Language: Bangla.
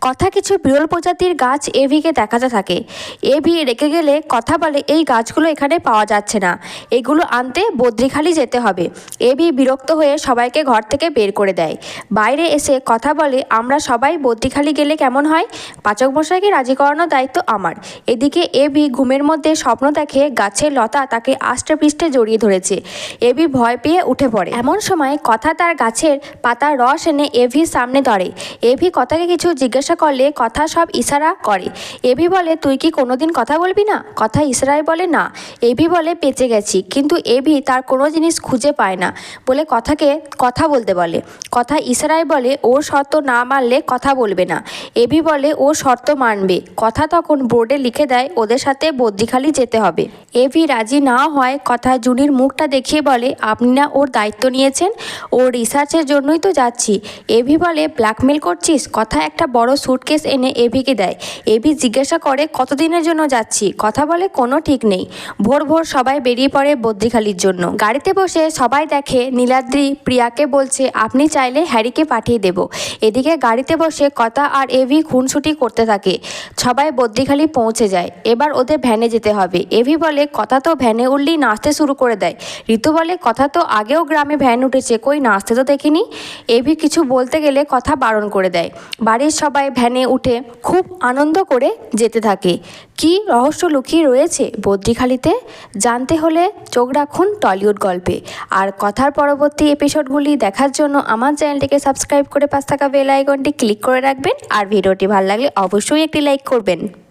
কথা কিছু বিরল প্রজাতির গাছ এভিকে দেখাতে থাকে। এভি রেগে গেলে কথা বলে এই গাছগুলো এখানে পাওয়া যাচ্ছে না, এগুলো আনতে বদ্রিখালি যেতে হবে। এভি বিরক্ত হয়ে সবাইকে ঘর থেকে বের করে দেয়। বাইরে এসে কথা বলে আমরা সবাই বদ্রিখালি গেলে কেমন হয়, পাচক মশাইকে রাজি করানোর দায়িত্ব আমার। এদিকে এভি ঘুমের মধ্যে স্বপ্ন দেখে গাছের লতা তাকে আষ্টে পৃষ্ঠে জড়িয়ে ধরেছে। এভি ভয় পেয়ে উঠে পড়ে। এমন সময় কথা তার গাছের পাতার রস এনে এভির সামনে ধরে। এভি কথাকে কিছু জিজ্ঞাসা করলে কথা সব ইশারা করে। এভি বলে তুই কি কোনোদিন কথা বলবি না? কথা ইশারায় বলে না। এভি বলে বেঁচে গেছি, কিন্তু এভি তার কোনো জিনিস খুঁজে পায় না বলে কথাকে কথা বলতে বলে। কথা ইশারায় বলে ওর শর্ত না মানলে কথা বলবে না। এভি বলে ও শর্ত মানবে। কথা তখন বোর্ডে লিখে দেয় ওদের সাথে বদ্রিখালি যেতে হবে। এভি রাজি না হয় কথা জুনির মুখটা দেখিয়ে বলে আপনি না ওর দায়িত্ব নিয়েছেন, ওর রিসার্চের জন্যই তো যাচ্ছি। এভি বলে ব্ল্যাকমেল করছিস? কথা একটা বড় সুটকেস এনে এভিকে দেয়। এভি জিজ্ঞাসা করে কতদিনের জন্য যাচ্ছি? কথা বলে কোনো ঠিক নেই। ভোর ভোর সবাই বেরিয়ে পড়ে বদ্রিখালির জন্য। গাড়িতে বসে সবাই দেখে নীলাদ্রি প্রিয়াকে বলছে আপনি চাইলে হ্যারিকে পাঠিয়ে দেব। এদিকে গাড়িতে বসে কথা আর এভি খুনসুটি করতে থাকে। সবাই বদ্রিখালি পৌঁছে যায়। এবার ওদের ভ্যানে যেতে হবে। এভি বলে কথা তো ভ্যানে উঠলেই নাচতে শুরু করে দেয়। ঋতু বলে কথা তো আগেও গ্রামে ভ্যান উঠেছে, কই নাচতে তো দেখিনি। এভি কিছু বলতে গেলে কথা বারণ করে দেয়। বাড়ির সবাই ভ্যানে উঠে খুব আনন্দ করে যেতে থাকে। কি রহস্য লুকিয়ে রয়েছে বদ্রিখালিতে জানতে হলে চোখ রাখুন টলিউড গল্পে। আর কথার পরবর্তী এপিসোডগুলি দেখার জন্য আমার চ্যানেলটিকে সাবস্ক্রাইব করে পাশে থাকা বেল আইকনটি ক্লিক করে রাখবেন। আর ভিডিওটি ভালো লাগলে অবশ্যই একটি লাইক করবেন।